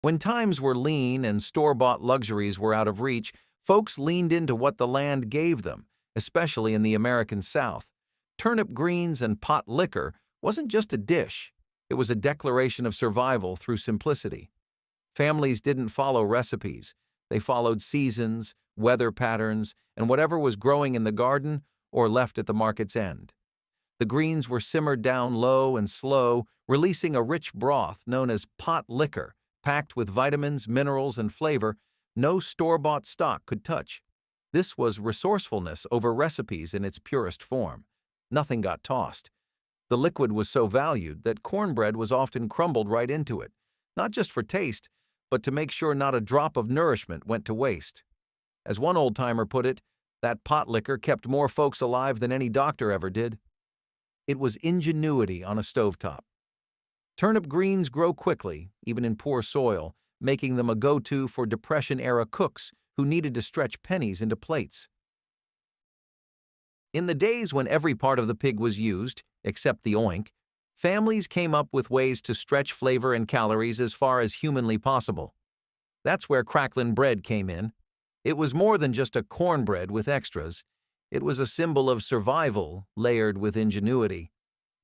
When times were lean and store-bought luxuries were out of reach, folks leaned into what the land gave them, especially in the American South. Turnip greens and pot liquor wasn't just a dish. It was a declaration of survival through simplicity. Families didn't follow recipes. They followed seasons, weather patterns, and whatever was growing in the garden or left at the market's end. The greens were simmered down low and slow, releasing a rich broth known as pot liquor, packed with vitamins, minerals, and flavor no store-bought stock could touch. This was resourcefulness over recipes in its purest form. Nothing got tossed. The liquid was so valued that cornbread was often crumbled right into it, not just for taste, but to make sure not a drop of nourishment went to waste. As one old-timer put it, that pot liquor kept more folks alive than any doctor ever did. It was ingenuity on a stovetop. Turnip greens grow quickly, even in poor soil, making them a go-to for Depression-era cooks who needed to stretch pennies into plates. In the days when every part of the pig was used, except the oink, families came up with ways to stretch flavor and calories as far as humanly possible. That's where Cracklin Bread came in. It was more than just a cornbread with extras. It was a symbol of survival layered with ingenuity.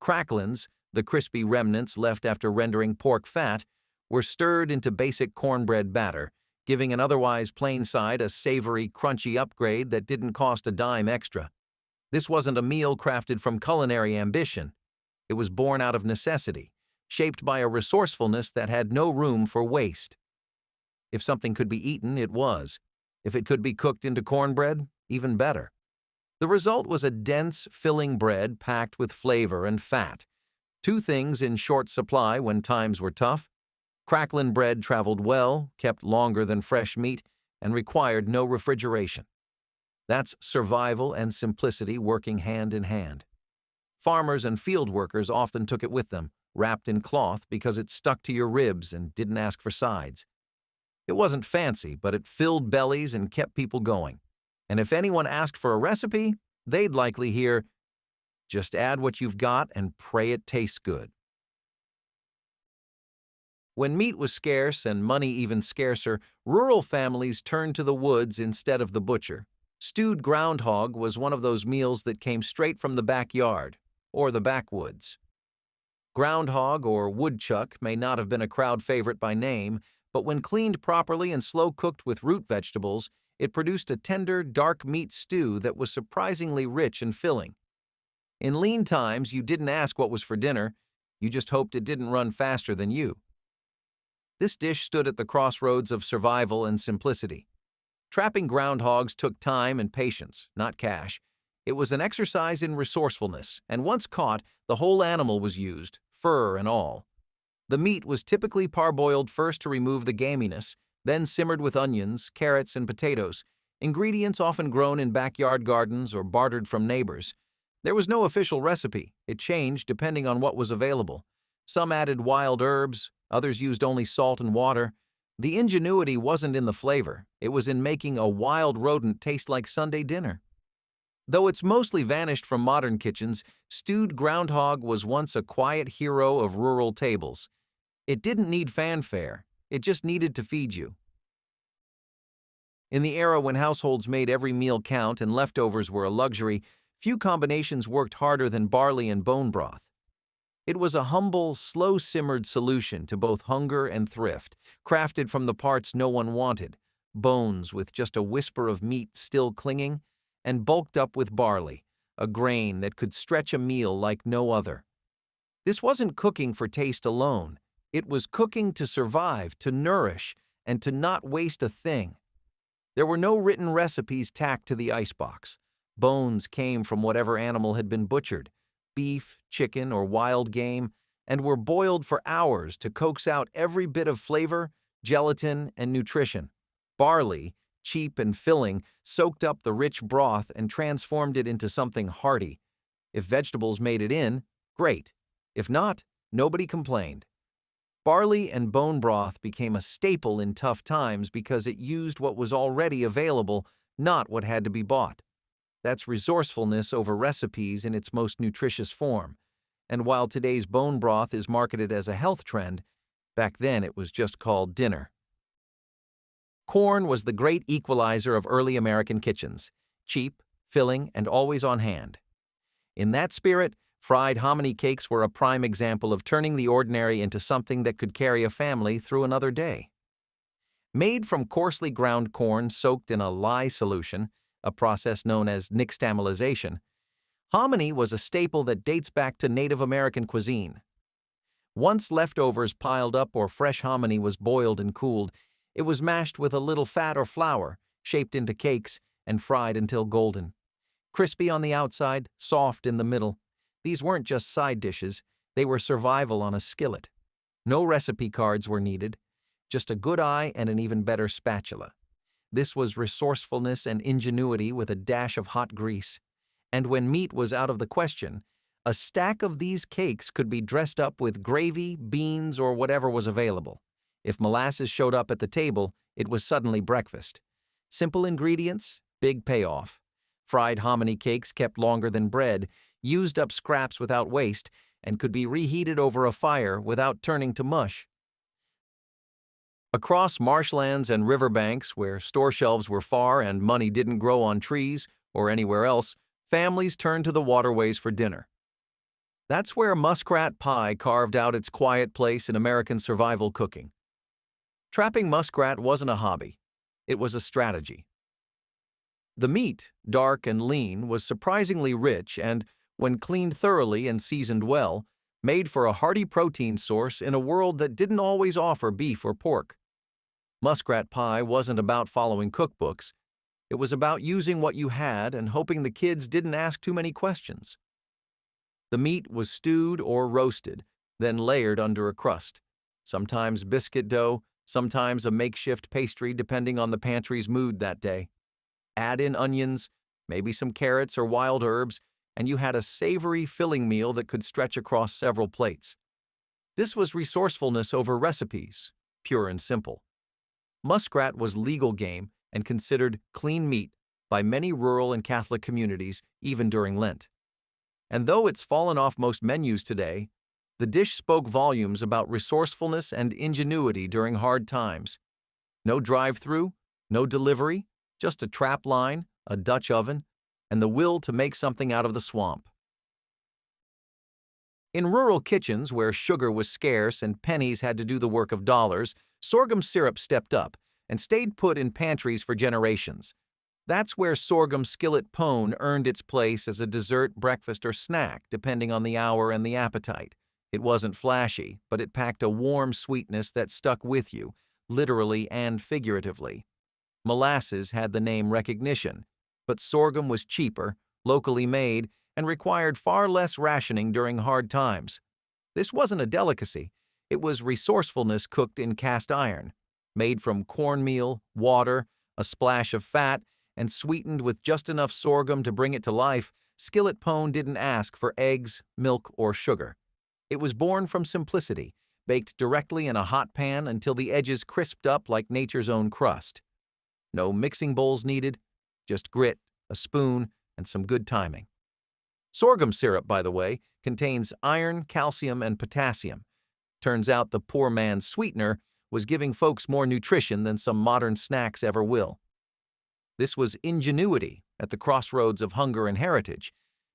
Cracklins, the crispy remnants left after rendering pork fat, were stirred into basic cornbread batter, giving an otherwise plain side a savory, crunchy upgrade that didn't cost a dime extra. This wasn't a meal crafted from culinary ambition. It was born out of necessity, shaped by a resourcefulness that had no room for waste. If something could be eaten, it was. If it could be cooked into cornbread, even better. The result was a dense, filling bread packed with flavor and fat. Two things in short supply when times were tough. Cracklin bread traveled well, kept longer than fresh meat, and required no refrigeration. That's survival and simplicity working hand in hand. Farmers and field workers often took it with them, wrapped in cloth because it stuck to your ribs and didn't ask for sides. It wasn't fancy, but it filled bellies and kept people going. And if anyone asked for a recipe, they'd likely hear, "Just add what you've got and pray it tastes good." When meat was scarce and money even scarcer, rural families turned to the woods instead of the butcher. Stewed groundhog was one of those meals that came straight from the backyard, or the backwoods. Groundhog or woodchuck may not have been a crowd favorite by name, but when cleaned properly and slow-cooked with root vegetables, it produced a tender, dark meat stew that was surprisingly rich and filling. In lean times, you didn't ask what was for dinner, you just hoped it didn't run faster than you. This dish stood at the crossroads of survival and simplicity. Trapping groundhogs took time and patience, not cash. It was an exercise in resourcefulness, and once caught, the whole animal was used, fur and all. The meat was typically parboiled first to remove the gaminess, then simmered with onions, carrots, and potatoes, ingredients often grown in backyard gardens or bartered from neighbors. There was no official recipe. It changed depending on what was available. Some added wild herbs, others used only salt and water. The ingenuity wasn't in the flavor. It was in making a wild rodent taste like Sunday dinner. Though it's mostly vanished from modern kitchens, stewed groundhog was once a quiet hero of rural tables. It didn't need fanfare. It just needed to feed you. In the era when households made every meal count and leftovers were a luxury, few combinations worked harder than barley and bone broth. It was a humble, slow-simmered solution to both hunger and thrift, crafted from the parts no one wanted, bones with just a whisper of meat still clinging, and bulked up with barley, a grain that could stretch a meal like no other. This wasn't cooking for taste alone. It was cooking to survive, to nourish, and to not waste a thing. There were no written recipes tacked to the icebox. Bones came from whatever animal had been butchered, beef, chicken, or wild game, and were boiled for hours to coax out every bit of flavor, gelatin, and nutrition. Barley, cheap and filling, soaked up the rich broth and transformed it into something hearty. If vegetables made it in, great. If not, nobody complained. Barley and bone broth became a staple in tough times because it used what was already available, not what had to be bought. That's resourcefulness over recipes in its most nutritious form. And while today's bone broth is marketed as a health trend, Back then, it was just called dinner. Corn was the great equalizer of early American kitchens, cheap, filling, and always on hand. In that spirit, fried hominy cakes were a prime example of turning the ordinary into something that could carry a family through another day. Made from coarsely ground corn soaked in a lye solution, a process known as nixtamalization, hominy was a staple that dates back to Native American cuisine. Once leftovers piled up or fresh hominy was boiled and cooled, it was mashed with a little fat or flour, shaped into cakes, and fried until golden. Crispy on the outside, soft in the middle. These weren't just side dishes, they were survival on a skillet. No recipe cards were needed, just a good eye and an even better spatula. This was resourcefulness and ingenuity with a dash of hot grease. And when meat was out of the question, a stack of these cakes could be dressed up with gravy, beans, or whatever was available. If molasses showed up at the table, it was suddenly breakfast. Simple ingredients, big payoff. Fried hominy cakes kept longer than bread, used up scraps without waste, and could be reheated over a fire without turning to mush. Across marshlands and riverbanks, where store shelves were far and money didn't grow on trees or anywhere else, families turned to the waterways for dinner. That's where Muskrat Pie carved out its quiet place in American survival cooking. Trapping muskrat wasn't a hobby. It was a strategy. The meat, dark and lean, was surprisingly rich and, when cleaned thoroughly and seasoned well, made for a hearty protein source in a world that didn't always offer beef or pork. Muskrat Pie wasn't about following cookbooks. It was about using what you had and hoping the kids didn't ask too many questions. The meat was stewed or roasted, then layered under a crust. Sometimes biscuit dough, sometimes a makeshift pastry depending on the pantry's mood that day. Add in onions, maybe some carrots or wild herbs, and you had a savory filling meal that could stretch across several plates. This was resourcefulness over recipes, pure and simple. Muskrat was legal game and considered clean meat by many rural and Catholic communities, even during Lent. And though it's fallen off most menus today, the dish spoke volumes about resourcefulness and ingenuity during hard times. No drive-through, no delivery, just a trap line, a Dutch oven, and the will to make something out of the swamp. In rural kitchens where sugar was scarce and pennies had to do the work of dollars, sorghum syrup stepped up and stayed put in pantries for generations. That's where sorghum Skillet Pone earned its place as a dessert, breakfast, or snack, depending on the hour and the appetite. It wasn't flashy, but it packed a warm sweetness that stuck with you, literally and figuratively. Molasses had the name recognition, but sorghum was cheaper, locally made, and required far less rationing during hard times. This wasn't a delicacy. It was resourcefulness cooked in cast iron, made from cornmeal, water, a splash of fat, and sweetened with just enough sorghum to bring it to life. Skillet Pone didn't ask for eggs, milk, or sugar. It was born from simplicity, baked directly in a hot pan until the edges crisped up like nature's own crust. No mixing bowls needed, just grit, a spoon, and some good timing. Sorghum syrup, by the way, contains iron, calcium, and potassium. Turns out the poor man's sweetener was giving folks more nutrition than some modern snacks ever will. This was ingenuity at the crossroads of hunger and heritage,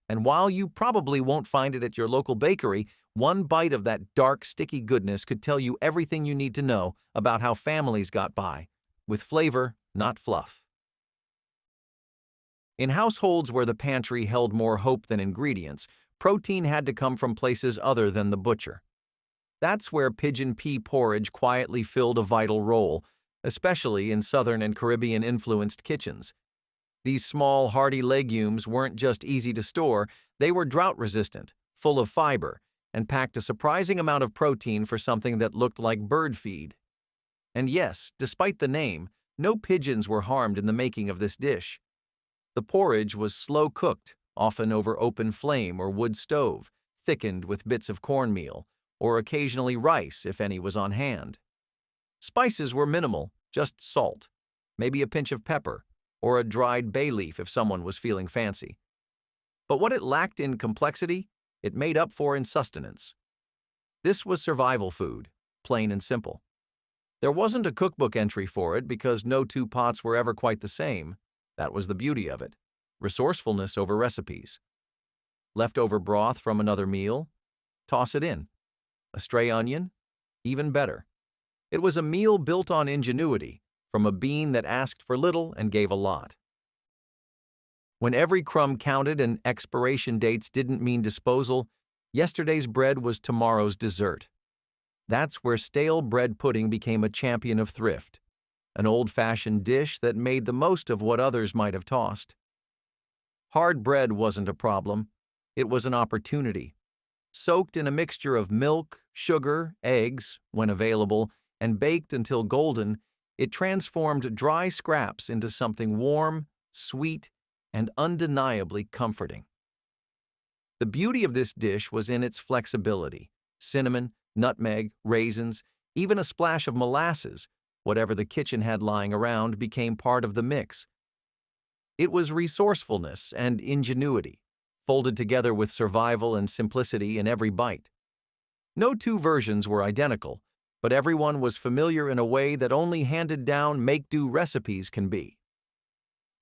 and while you probably won't find it at your local bakery, one bite of that dark, sticky goodness could tell you everything you need to know about how families got by, with flavor, not fluff. In households where the pantry held more hope than ingredients, protein had to come from places other than the butcher. That's where Pigeon Pea Porridge quietly filled a vital role, especially in Southern and Caribbean-influenced kitchens. These small, hearty legumes weren't just easy to store, they were drought-resistant, full of fiber, and packed a surprising amount of protein for something that looked like bird feed. And yes, despite the name, no pigeons were harmed in the making of this dish. The porridge was slow-cooked, often over open flame or wood stove, thickened with bits of cornmeal, or occasionally rice if any was on hand. Spices were minimal, just salt, maybe a pinch of pepper, or a dried bay leaf if someone was feeling fancy. But what it lacked in complexity, it made up for in sustenance. This was survival food, plain and simple. There wasn't a cookbook entry for it because no two pots were ever quite the same. That was the beauty of it. Resourcefulness over recipes. Leftover broth from another meal? Toss it in. A stray onion? Even better. It was a meal built on ingenuity, from a bean that asked for little and gave a lot. When every crumb counted and expiration dates didn't mean disposal, yesterday's bread was tomorrow's dessert. That's where stale bread pudding became a champion of thrift, an old-fashioned dish that made the most of what others might have tossed. Hard bread wasn't a problem. It was an opportunity. Soaked in a mixture of milk, sugar, eggs, when available, and baked until golden, it transformed dry scraps into something warm, sweet, and undeniably comforting. The beauty of this dish was in its flexibility. Cinnamon, nutmeg, raisins, even a splash of molasses, whatever the kitchen had lying around, became part of the mix. It was resourcefulness and ingenuity, folded together with survival and simplicity in every bite. No two versions were identical, but everyone was familiar in a way that only handed-down make-do recipes can be.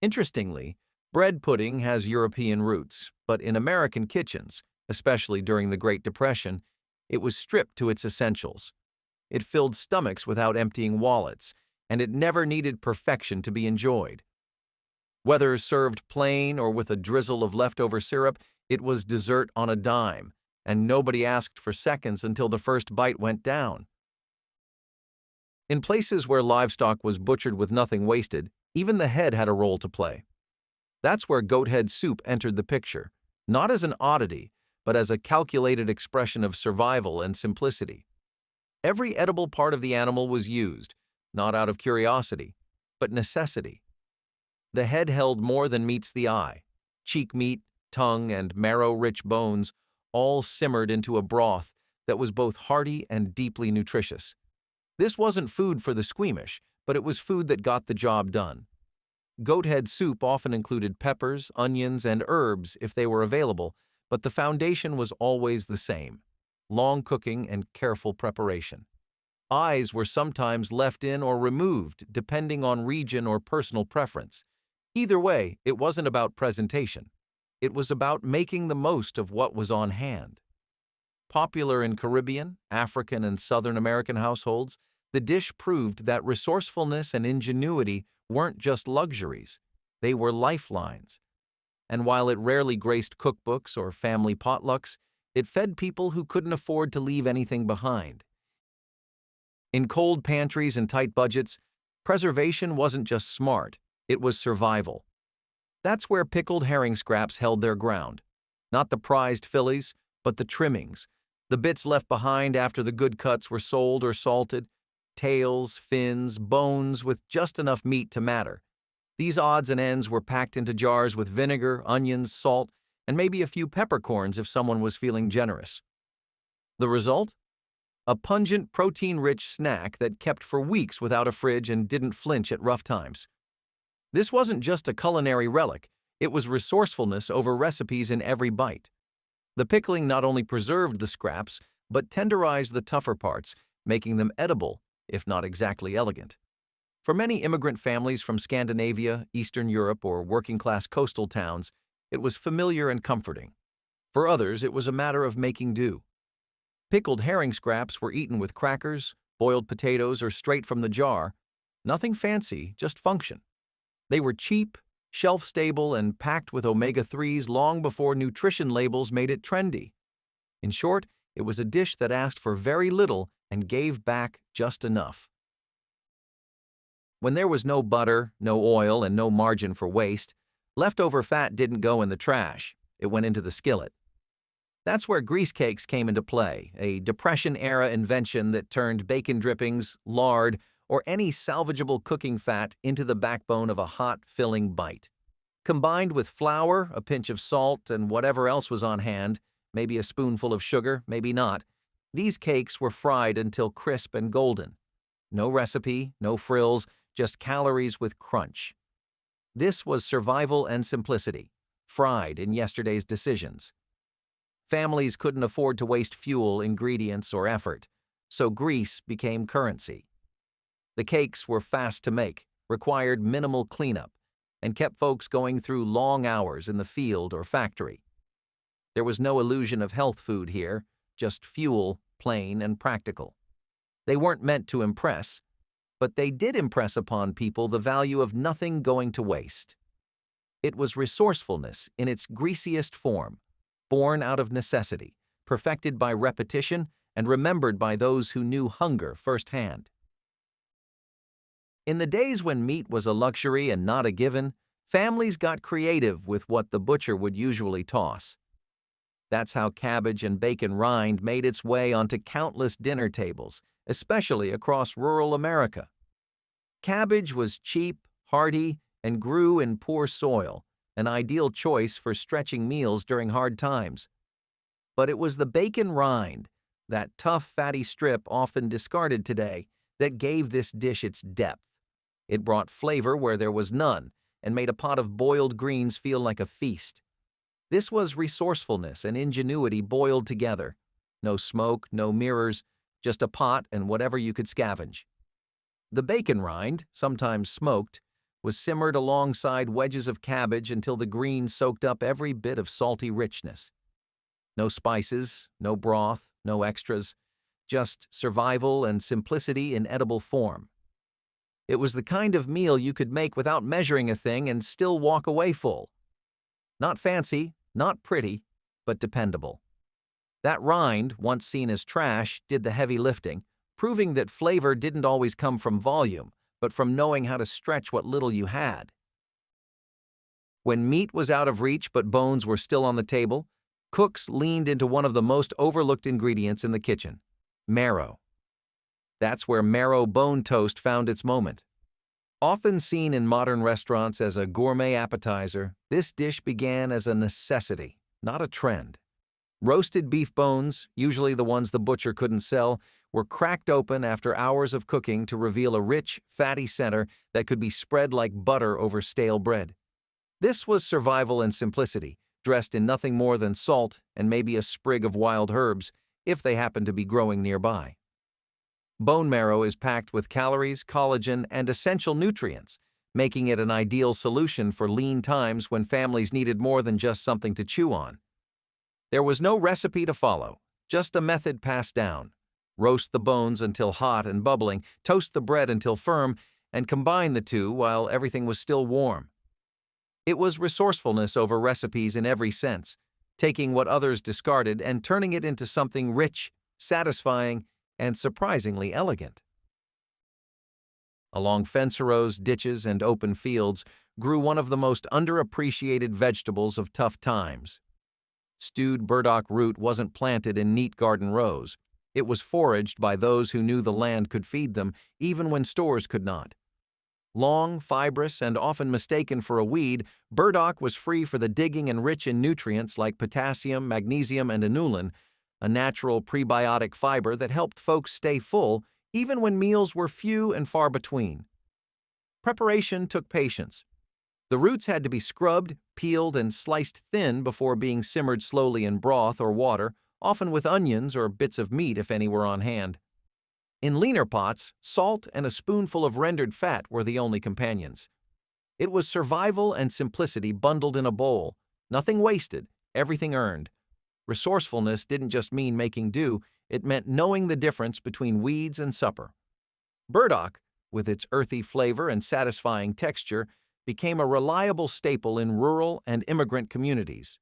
Interestingly, bread pudding has European roots, but in American kitchens, especially during the Great Depression, it was stripped to its essentials. It filled stomachs without emptying wallets, and it never needed perfection to be enjoyed. Whether served plain or with a drizzle of leftover syrup, it was dessert on a dime, and nobody asked for seconds until the first bite went down. In places where livestock was butchered with nothing wasted, even the head had a role to play. That's where goat head soup entered the picture, not as an oddity, but as a calculated expression of survival and simplicity. Every edible part of the animal was used, not out of curiosity, but necessity. The head held more than meets the eye. Cheek meat, tongue, and marrow-rich bones all simmered into a broth that was both hearty and deeply nutritious. This wasn't food for the squeamish, but it was food that got the job done. Goat head soup often included peppers, onions, and herbs if they were available, but the foundation was always the same: long cooking and careful preparation. Eyes were sometimes left in or removed, depending on region or personal preference. Either way, it wasn't about presentation. It was about making the most of what was on hand. Popular in Caribbean, African, and Southern American households, the dish proved that resourcefulness and ingenuity weren't just luxuries. They were lifelines. And while it rarely graced cookbooks or family potlucks, it fed people who couldn't afford to leave anything behind. In cold pantries and tight budgets, preservation wasn't just smart, it was survival. That's where pickled herring scraps held their ground. Not the prized fillies, but the trimmings, the bits left behind after the good cuts were sold or salted, tails, fins, bones with just enough meat to matter. These odds and ends were packed into jars with vinegar, onions, salt, and maybe a few peppercorns if someone was feeling generous. The result? A pungent, protein-rich snack that kept for weeks without a fridge and didn't flinch at rough times. This wasn't just a culinary relic, it was resourcefulness over recipes in every bite. The pickling not only preserved the scraps, but tenderized the tougher parts, making them edible, if not exactly elegant. For many immigrant families from Scandinavia, Eastern Europe, or working-class coastal towns, it was familiar and comforting. For others, it was a matter of making do. Pickled herring scraps were eaten with crackers, boiled potatoes, or straight from the jar. Nothing fancy, just function. They were cheap, shelf-stable, and packed with omega-3s long before nutrition labels made it trendy. In short, it was a dish that asked for very little and gave back just enough. When there was no butter, no oil, and no margin for waste, leftover fat didn't go in the trash. It went into the skillet. That's where grease cakes came into play, a Depression-era invention that turned bacon drippings, lard, or any salvageable cooking fat into the backbone of a hot, filling bite. Combined with flour, a pinch of salt, and whatever else was on hand, maybe a spoonful of sugar, maybe not, these cakes were fried until crisp and golden. No recipe, no frills, just calories with crunch. This was survival and simplicity, fried in yesterday's decisions. Families couldn't afford to waste fuel, ingredients, or effort. so grease became currency. The cakes were fast to make, required minimal cleanup, and kept folks going through long hours in the field or factory. There was no illusion of health food here, just fuel, plain and practical. They weren't meant to impress, but they did impress upon people the value of nothing going to waste. It was resourcefulness in its greasiest form, born out of necessity, perfected by repetition, and remembered by those who knew hunger firsthand. In the days when meat was a luxury and not a given, families got creative with what the butcher would usually toss. That's how cabbage and bacon rind made its way onto countless dinner tables, especially across rural America. Cabbage was cheap, hearty, and grew in poor soil, an ideal choice for stretching meals during hard times. But it was the bacon rind, that tough, fatty strip often discarded today, that gave this dish its depth. It brought flavor where there was none, and made a pot of boiled greens feel like a feast. This was resourcefulness and ingenuity boiled together. No smoke, no mirrors, just a pot and whatever you could scavenge. The bacon rind, sometimes smoked, was simmered alongside wedges of cabbage until the greens soaked up every bit of salty richness. No spices, no broth, no extras, just survival and simplicity in edible form. It was the kind of meal you could make without measuring a thing and still walk away full. Not fancy, not pretty, but dependable. That rind, once seen as trash, did the heavy lifting, proving that flavor didn't always come from volume, but from knowing how to stretch what little you had. When meat was out of reach but bones were still on the table, cooks leaned into one of the most overlooked ingredients in the kitchen: marrow. That's where marrow bone toast found its moment. Often seen in modern restaurants as a gourmet appetizer, this dish began as a necessity, not a trend. Roasted beef bones, usually the ones the butcher couldn't sell, were cracked open after hours of cooking to reveal a rich, fatty center that could be spread like butter over stale bread. This was survival and simplicity, dressed in nothing more than salt and maybe a sprig of wild herbs, if they happened to be growing nearby. Bone marrow is packed with calories, collagen, and essential nutrients, making it an ideal solution for lean times when families needed more than just something to chew on. There was no recipe to follow, just a method passed down. Roast the bones until hot and bubbling, toast the bread until firm, and combine the two while everything was still warm. It was resourcefulness over recipes in every sense, taking what others discarded and turning it into something rich, satisfying, and surprisingly elegant. Along fence rows, ditches, and open fields grew one of the most underappreciated vegetables of tough times. Stewed burdock root wasn't planted in neat garden rows. It was foraged by those who knew the land could feed them, even when stores could not. Long, fibrous, and often mistaken for a weed, burdock was free for the digging and rich in nutrients like potassium, magnesium, and inulin, a natural prebiotic fiber that helped folks stay full even when meals were few and far between. Preparation took patience. The roots had to be scrubbed, peeled, and sliced thin before being simmered slowly in broth or water, often with onions or bits of meat if any were on hand. In leaner pots, salt and a spoonful of rendered fat were the only companions. It was survival and simplicity bundled in a bowl, nothing wasted, everything earned. Resourcefulness didn't just mean making do, it meant knowing the difference between weeds and supper. Burdock, with its earthy flavor and satisfying texture, became a reliable staple in rural and immigrant communities,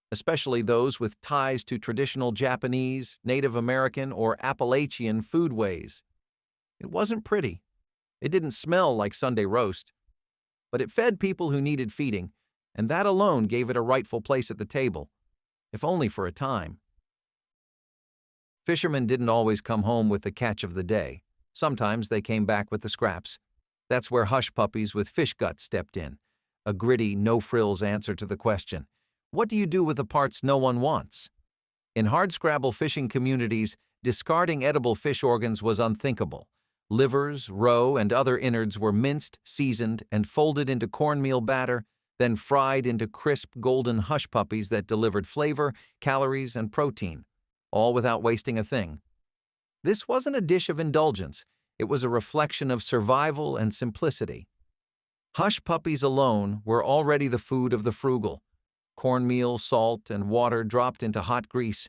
especially those with ties to traditional Japanese, Native American, or Appalachian foodways. It wasn't pretty. It didn't smell like Sunday roast. But it fed people who needed feeding, and that alone gave it a rightful place at the table, if only for a time. Fishermen didn't always come home with the catch of the day. Sometimes they came back with the scraps. That's where hush puppies with fish guts stepped in, a gritty, no-frills answer to the question, what do you do with the parts no one wants? In hardscrabble fishing communities, discarding edible fish organs was unthinkable. Livers, roe, and other innards were minced, seasoned, and folded into cornmeal batter, then fried into crisp, golden hush puppies that delivered flavor, calories, and protein, all without wasting a thing. This wasn't a dish of indulgence. It was a reflection of survival and simplicity. Hush puppies alone were already the food of the frugal. Cornmeal, salt, and water dropped into hot grease.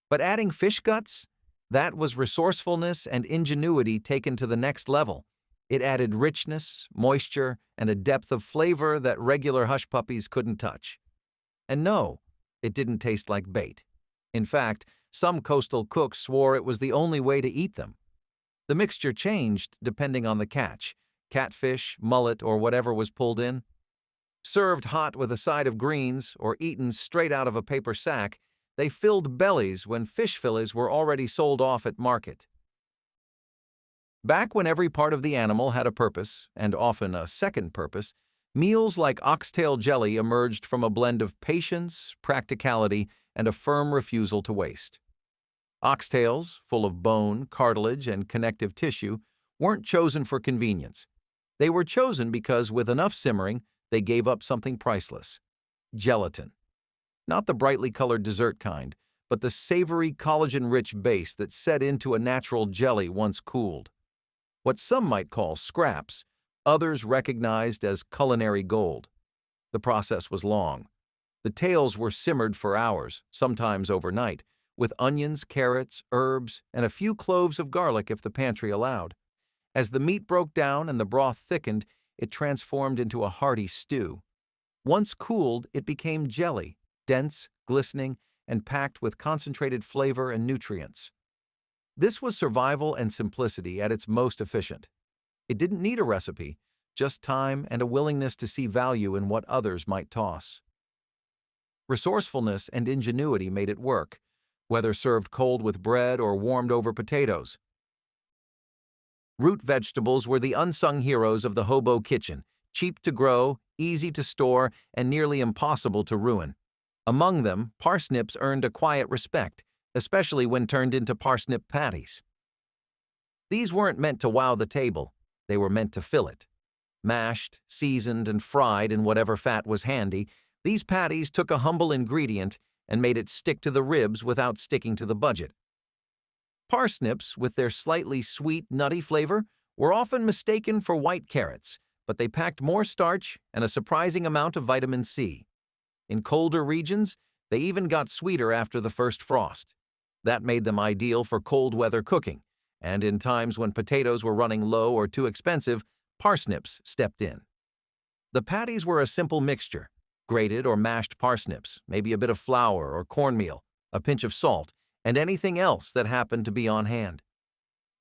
But adding fish guts? That was resourcefulness and ingenuity taken to the next level. It added richness, moisture, and a depth of flavor that regular hush puppies couldn't touch. And no, it didn't taste like bait. In fact, some coastal cooks swore it was the only way to eat them. The mixture changed depending on the catch: catfish, mullet, or whatever was pulled in. Served hot with a side of greens or eaten straight out of a paper sack, they filled bellies when fish fillets were already sold off at market. Back when every part of the animal had a purpose, and often a second purpose, meals like Oxtail Jelly emerged from a blend of patience, practicality, and a firm refusal to waste. Oxtails, full of bone, cartilage, and connective tissue, weren't chosen for convenience. They were chosen because, with enough simmering, they gave up something priceless: gelatin. Not the brightly colored dessert kind, but the savory, collagen-rich base that set into a natural jelly once cooled. What some might call scraps, others recognized as culinary gold. The process was long. The tails were simmered for hours, sometimes overnight, with onions, carrots, herbs, and a few cloves of garlic if the pantry allowed. As the meat broke down and the broth thickened, it transformed into a hearty stew. Once cooled, it became jelly, dense, glistening, and packed with concentrated flavor and nutrients. This was survival and simplicity at its most efficient. It didn't need a recipe, just time and a willingness to see value in what others might toss. Resourcefulness and ingenuity made it work, whether served cold with bread or warmed over potatoes. Root vegetables were the unsung heroes of the Hobo kitchen, cheap to grow, easy to store, and nearly impossible to ruin. Among them, parsnips earned a quiet respect, especially when turned into parsnip patties. These weren't meant to wow the table, they were meant to fill it. Mashed, seasoned, and fried in whatever fat was handy, these patties took a humble ingredient and made it stick to the ribs without sticking to the budget. Parsnips, with their slightly sweet, nutty flavor, were often mistaken for white carrots, but they packed more starch and a surprising amount of vitamin C. In colder regions, they even got sweeter after the first frost. That made them ideal for cold weather cooking, and in times when potatoes were running low or too expensive, parsnips stepped in. The patties were a simple mixture: grated or mashed parsnips, maybe a bit of flour or cornmeal, a pinch of salt, and anything else that happened to be on hand.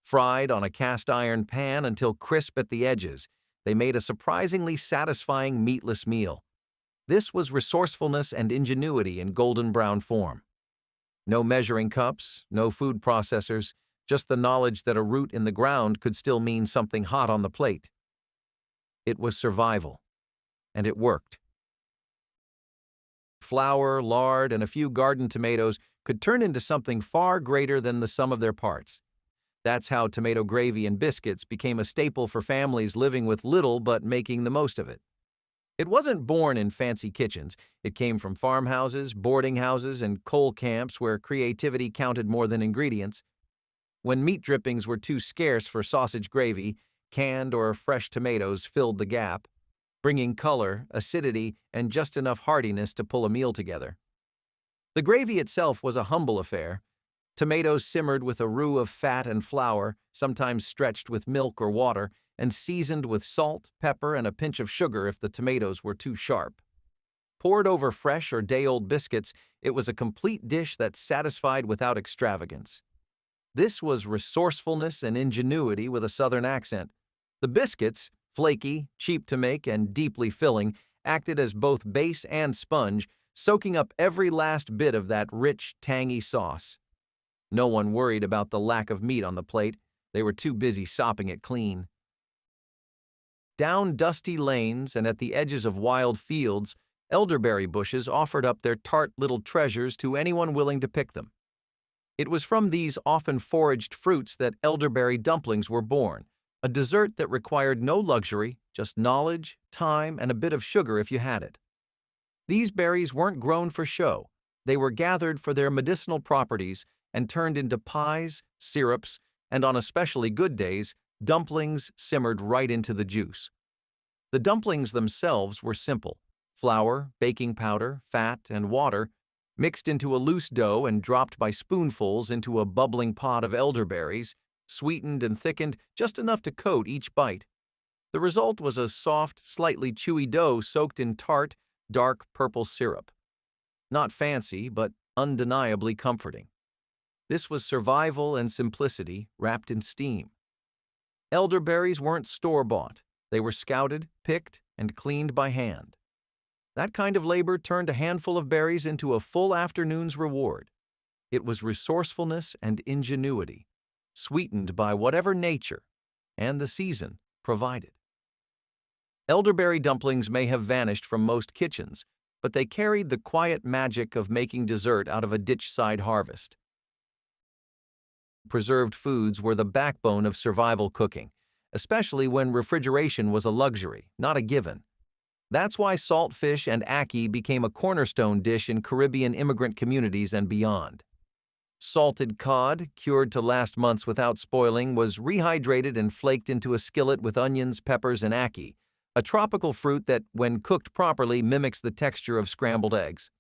Fried on a cast-iron pan until crisp at the edges, they made a surprisingly satisfying meatless meal. This was resourcefulness and ingenuity in golden brown form. No measuring cups, no food processors, just the knowledge that a root in the ground could still mean something hot on the plate. It was survival, and it worked. Flour, lard, and a few garden tomatoes could turn into something far greater than the sum of their parts. That's how tomato gravy and biscuits became a staple for families living with little but making the most of it. It wasn't born in fancy kitchens. It came from farmhouses, boarding houses, and coal camps where creativity counted more than ingredients. When meat drippings were too scarce for sausage gravy, canned or fresh tomatoes filled the gap, bringing color, acidity, and just enough heartiness to pull a meal together. The gravy itself was a humble affair. Tomatoes simmered with a roux of fat and flour, sometimes stretched with milk or water, and seasoned with salt, pepper, and a pinch of sugar if the tomatoes were too sharp. Poured over fresh or day-old biscuits, it was a complete dish that satisfied without extravagance. This was resourcefulness and ingenuity with a southern accent. The biscuits, flaky, cheap to make, and deeply filling, acted as both base and sponge, soaking up every last bit of that rich, tangy sauce. No one worried about the lack of meat on the plate. They were too busy sopping it clean. Down dusty lanes and at the edges of wild fields, elderberry bushes offered up their tart little treasures to anyone willing to pick them. It was from these often foraged fruits that elderberry dumplings were born, a dessert that required no luxury, just knowledge, time, and a bit of sugar if you had it. These berries weren't grown for show. They were gathered for their medicinal properties and turned into pies, syrups, and on especially good days, dumplings simmered right into the juice. The dumplings themselves were simple: flour, baking powder, fat, and water, mixed into a loose dough and dropped by spoonfuls into a bubbling pot of elderberries, sweetened and thickened just enough to coat each bite. The result was a soft, slightly chewy dough soaked in tart, dark purple syrup. Not fancy, but undeniably comforting. This was survival and simplicity wrapped in steam. Elderberries weren't store-bought. They were scouted, picked, and cleaned by hand. That kind of labor turned a handful of berries into a full afternoon's reward. It was resourcefulness and ingenuity, sweetened by whatever nature and the season provided. Elderberry dumplings may have vanished from most kitchens, but they carried the quiet magic of making dessert out of a ditch-side harvest. Preserved foods were the backbone of survival cooking, especially when refrigeration was a luxury, not a given. That's why saltfish and ackee became a cornerstone dish in Caribbean immigrant communities and beyond. Salted cod, cured to last months without spoiling, was rehydrated and flaked into a skillet with onions, peppers, and ackee, a tropical fruit that, when cooked properly, mimics the texture of scrambled eggs.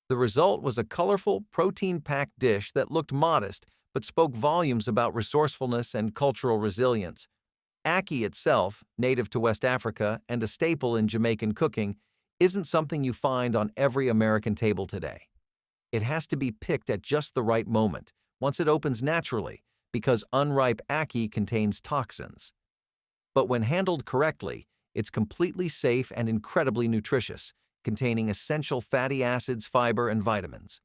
The result was a colorful, protein-packed dish that looked modest but spoke volumes about resourcefulness and cultural resilience. Ackee itself, native to West Africa and a staple in Jamaican cooking, isn't something you find on every American table today. It has to be picked at just the right moment, once it opens naturally, because unripe ackee contains toxins. But when handled correctly, it's completely safe and incredibly nutritious, containing essential fatty acids, fiber, and vitamins.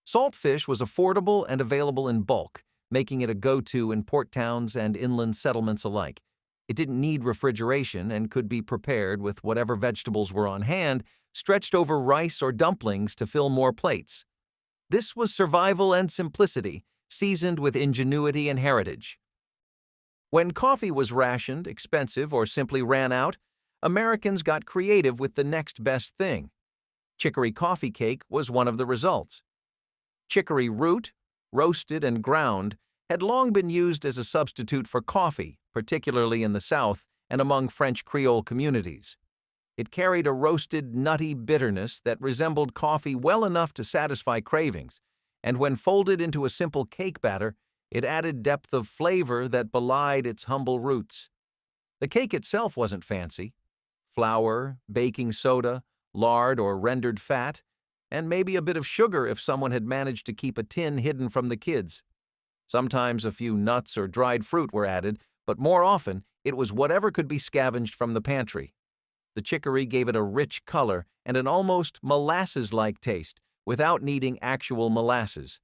Saltfish was affordable and available in bulk, making it a go-to in port towns and inland settlements alike. It didn't need refrigeration and could be prepared with whatever vegetables were on hand, stretched over rice or dumplings to fill more plates. This was survival and simplicity, seasoned with ingenuity and heritage. When coffee was rationed, expensive, or simply ran out, Americans got creative with the next best thing. Chicory coffee cake was one of the results. Chicory root, roasted and ground, had long been used as a substitute for coffee, particularly in the South and among French Creole communities. It carried a roasted, nutty bitterness that resembled coffee well enough to satisfy cravings, and when folded into a simple cake batter, it added depth of flavor that belied its humble roots. The cake itself wasn't fancy. Flour, baking soda, lard or rendered fat, and maybe a bit of sugar if someone had managed to keep a tin hidden from the kids. Sometimes a few nuts or dried fruit were added, but more often it was whatever could be scavenged from the pantry. The chicory gave it a rich color and an almost molasses-like taste, without needing actual molasses.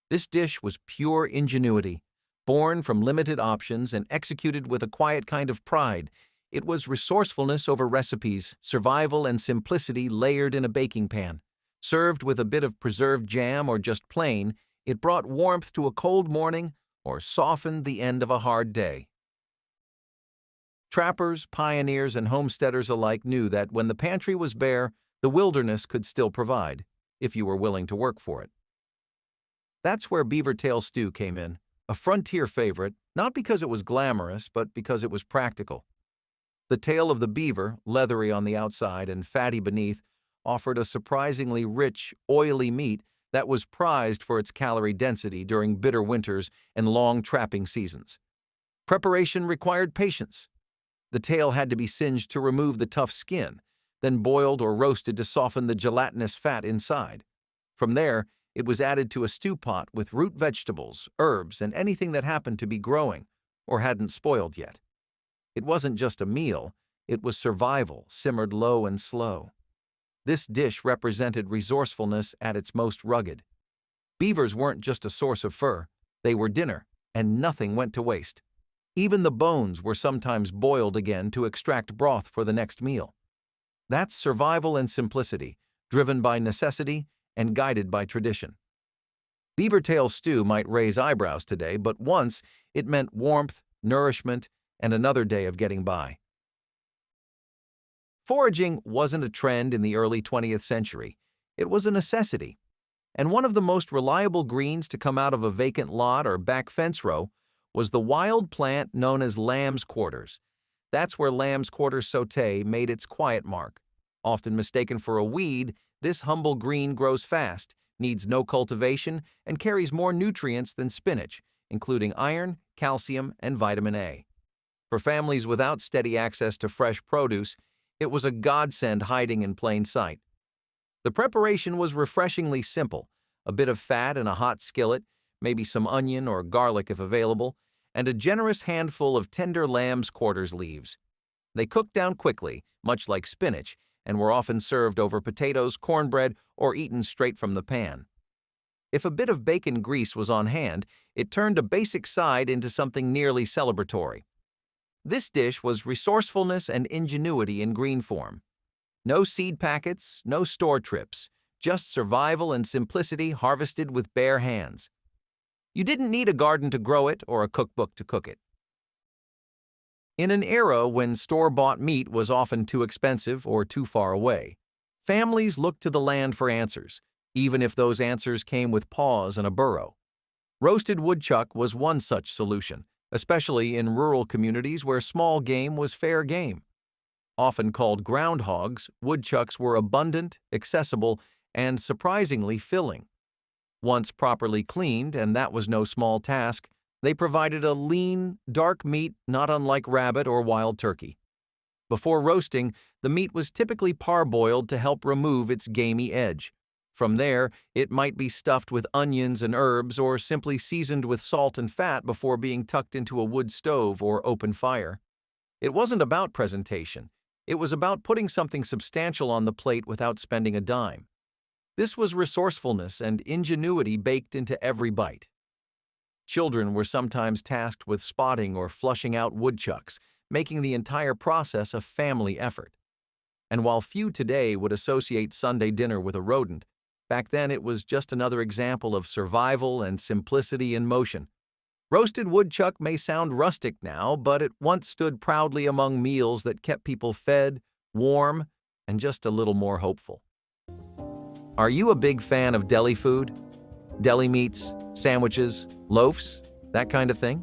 This dish was pure ingenuity, born from limited options and executed with a quiet kind of pride. It was resourcefulness over recipes, survival and simplicity layered in a baking pan. Served with a bit of preserved jam or just plain, it brought warmth to a cold morning or softened the end of a hard day. Trappers, pioneers, and homesteaders alike knew that when the pantry was bare, the wilderness could still provide, if you were willing to work for it. That's where Beavertail stew came in, a frontier favorite, not because it was glamorous, but because it was practical. The tail of the beaver, leathery on the outside and fatty beneath, offered a surprisingly rich, oily meat that was prized for its calorie density during bitter winters and long trapping seasons. Preparation required patience. The tail had to be singed to remove the tough skin, then boiled or roasted to soften the gelatinous fat inside. From there, it was added to a stew pot with root vegetables, herbs, and anything that happened to be growing or hadn't spoiled yet. It wasn't just a meal, it was survival, simmered low and slow. This dish represented resourcefulness at its most rugged. Beavers weren't just a source of fur, they were dinner, and nothing went to waste. Even the bones were sometimes boiled again to extract broth for the next meal. That's survival and simplicity, driven by necessity and guided by tradition. Beavertail stew might raise eyebrows today, but once it meant warmth, nourishment, and another day of getting by. Foraging wasn't a trend in the early 20th century. It was a necessity. And one of the most reliable greens to come out of a vacant lot or back fence row was the wild plant known as lamb's quarters. That's where lamb's quarters sauté made its quiet mark. Often mistaken for a weed, this humble green grows fast, needs no cultivation, and carries more nutrients than spinach, including iron, calcium, and vitamin A. For families without steady access to fresh produce, it was a godsend hiding in plain sight. The preparation was refreshingly simple: a bit of fat in a hot skillet, maybe some onion or garlic if available, and a generous handful of tender lamb's quarters leaves. They cooked down quickly, much like spinach, and were often served over potatoes, cornbread, or eaten straight from the pan. If a bit of bacon grease was on hand, it turned a basic side into something nearly celebratory. This dish was resourcefulness and ingenuity in green form. No seed packets, no store trips, just survival and simplicity harvested with bare hands. You didn't need a garden to grow it or a cookbook to cook it. In an era when store-bought meat was often too expensive or too far away, families looked to the land for answers, even if those answers came with paws and a burrow. Roasted woodchuck was one such solution, especially in rural communities where small game was fair game. Often called groundhogs, woodchucks were abundant, accessible, and surprisingly filling. Once properly cleaned, and that was no small task, they provided a lean, dark meat not unlike rabbit or wild turkey. Before roasting, the meat was typically parboiled to help remove its gamey edge. From there, it might be stuffed with onions and herbs or simply seasoned with salt and fat before being tucked into a wood stove or open fire. It wasn't about presentation. It was about putting something substantial on the plate without spending a dime. This was resourcefulness and ingenuity baked into every bite. Children were sometimes tasked with spotting or flushing out woodchucks, making the entire process a family effort. And while few today would associate Sunday dinner with a rodent, back then it was just another example of survival and simplicity in motion. Roasted woodchuck may sound rustic now, but it once stood proudly among meals that kept people fed, warm, and just a little more hopeful. Are you a big fan of deli food? Deli meats, sandwiches, loaves, that kind of thing?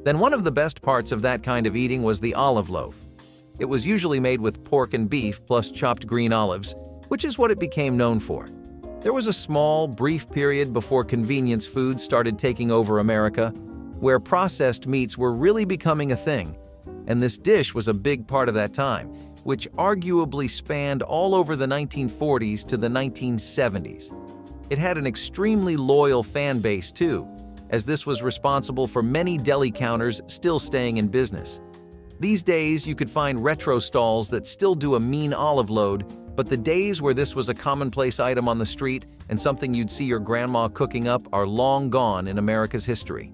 Then one of the best parts of that kind of eating was the olive loaf. It was usually made with pork and beef plus chopped green olives, which is what it became known for. There was a small, brief period before convenience foods started taking over America, where processed meats were really becoming a thing, and this dish was a big part of that time, which arguably spanned all over the 1940s to the 1970s. It had an extremely loyal fan base too, as this was responsible for many deli counters still staying in business. These days, you could find retro stalls that still do a mean olive load, but the days where this was a commonplace item on the street and something you'd see your grandma cooking up are long gone in America's history.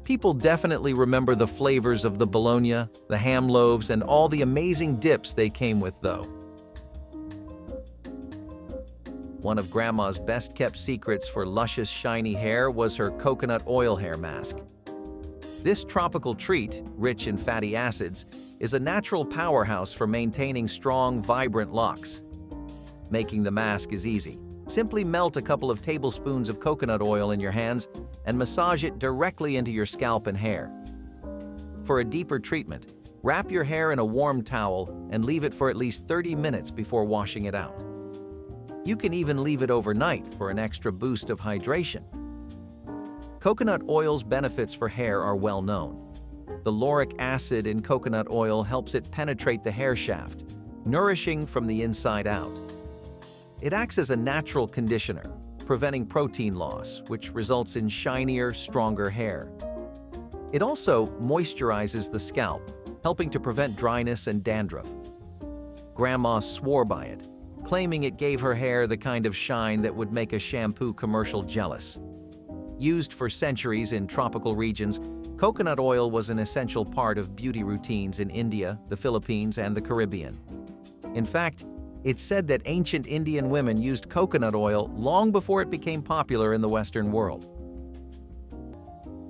People definitely remember the flavors of the bologna, the ham loaves, and all the amazing dips they came with, though. One of Grandma's best-kept secrets for luscious, shiny hair was her coconut oil hair mask. This tropical treat, rich in fatty acids, is a natural powerhouse for maintaining strong, vibrant locks. Making the mask is easy. Simply melt a couple of tablespoons of coconut oil in your hands and massage it directly into your scalp and hair. For a deeper treatment, wrap your hair in a warm towel and leave it for at least 30 minutes before washing it out. You can even leave it overnight for an extra boost of hydration. Coconut oil's benefits for hair are well known. The lauric acid in coconut oil helps it penetrate the hair shaft, nourishing from the inside out. It acts as a natural conditioner, preventing protein loss, which results in shinier, stronger hair. It also moisturizes the scalp, helping to prevent dryness and dandruff. Grandma swore by it, claiming it gave her hair the kind of shine that would make a shampoo commercial jealous. Used for centuries in tropical regions, coconut oil was an essential part of beauty routines in India, the Philippines, and the Caribbean. In fact, it's said that ancient Indian women used coconut oil long before it became popular in the Western world.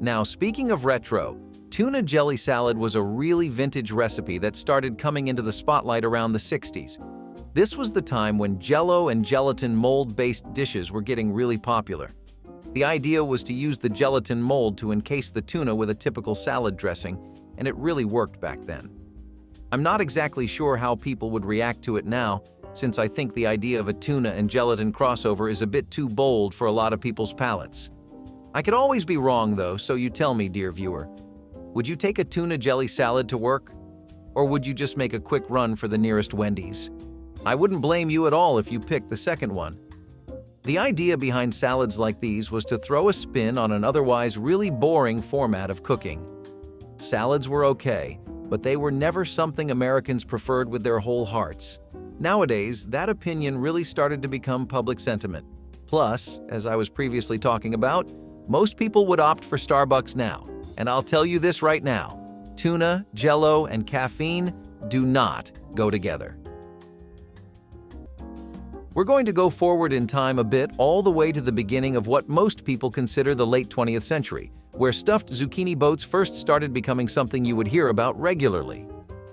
Now, speaking of retro, tuna jelly salad was a really vintage recipe that started coming into the spotlight around the 60s. This was the time when Jell-O and gelatin mold-based dishes were getting really popular. The idea was to use the gelatin mold to encase the tuna with a typical salad dressing, and it really worked back then. I'm not exactly sure how people would react to it now, since I think the idea of a tuna and gelatin crossover is a bit too bold for a lot of people's palates. I could always be wrong though, so you tell me, dear viewer. Would you take a tuna jelly salad to work? Or would you just make a quick run for the nearest Wendy's? I wouldn't blame you at all if you picked the second one. The idea behind salads like these was to throw a spin on an otherwise really boring format of cooking. Salads were okay, but they were never something Americans preferred with their whole hearts. Nowadays, that opinion really started to become public sentiment. Plus, as I was previously talking about, most people would opt for Starbucks now. And I'll tell you this right now, tuna, Jell-O, and caffeine do not go together. We're going to go forward in time a bit, all the way to the beginning of what most people consider the late 20th century, where stuffed zucchini boats first started becoming something you would hear about regularly.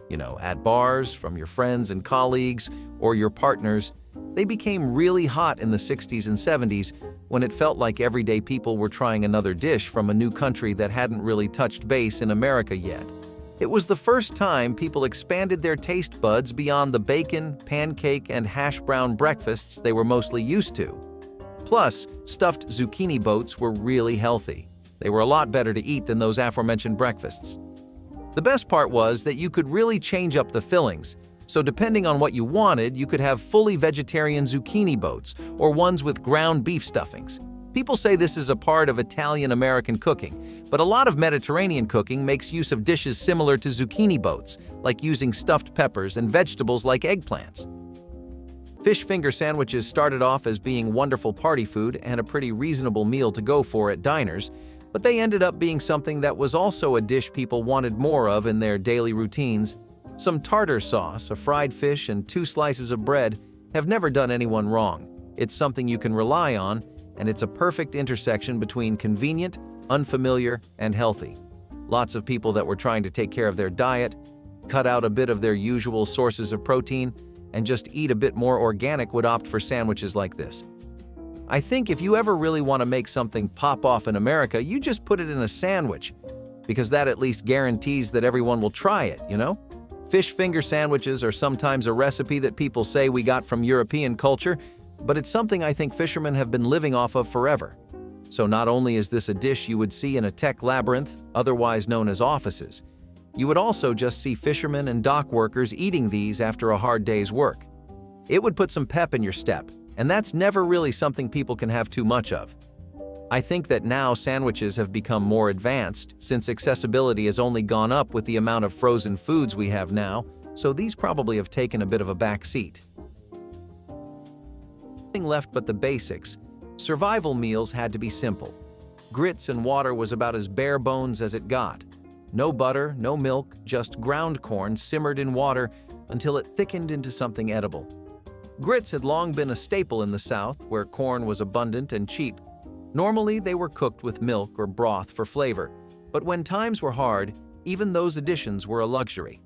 You know, at bars, from your friends and colleagues, or your partners. They became really hot in the 60s and 70s when it felt like everyday people were trying another dish from a new country that hadn't really touched base in America yet. It was the first time people expanded their taste buds beyond the bacon, pancake, and hash brown breakfasts they were mostly used to. Plus, stuffed zucchini boats were really healthy. They were a lot better to eat than those aforementioned breakfasts. The best part was that you could really change up the fillings, so depending on what you wanted, you could have fully vegetarian zucchini boats or ones with ground beef stuffings. People say this is a part of Italian-American cooking, but a lot of Mediterranean cooking makes use of dishes similar to zucchini boats, like using stuffed peppers and vegetables like eggplants. Fish finger sandwiches started off as being wonderful party food and a pretty reasonable meal to go for at diners, but they ended up being something that was also a dish people wanted more of in their daily routines. Some tartar sauce, a fried fish, and 2 slices of bread have never done anyone wrong. It's something you can rely on, and it's a perfect intersection between convenient, unfamiliar, and healthy. Lots of people that were trying to take care of their diet, cut out a bit of their usual sources of protein, and just eat a bit more organic would opt for sandwiches like this. I think if you ever really want to make something pop off in America, you just put it in a sandwich, because that at least guarantees that everyone will try it, you know? Fish finger sandwiches are sometimes a recipe that people say we got from European culture, but it's something I think fishermen have been living off of forever. So not only is this a dish you would see in a tech labyrinth, otherwise known as offices, you would also just see fishermen and dock workers eating these after a hard day's work. It would put some pep in your step, and that's never really something people can have too much of. I think that now sandwiches have become more advanced since accessibility has only gone up with the amount of frozen foods we have now, so these probably have taken a bit of a back seat. Nothing left but the basics. Survival meals had to be simple. Grits and water was about as bare bones as it got. No butter, no milk, just ground corn simmered in water until it thickened into something edible. Grits had long been a staple in the South, where corn was abundant and cheap. Normally, they were cooked with milk or broth for flavor, but when times were hard, even those additions were a luxury.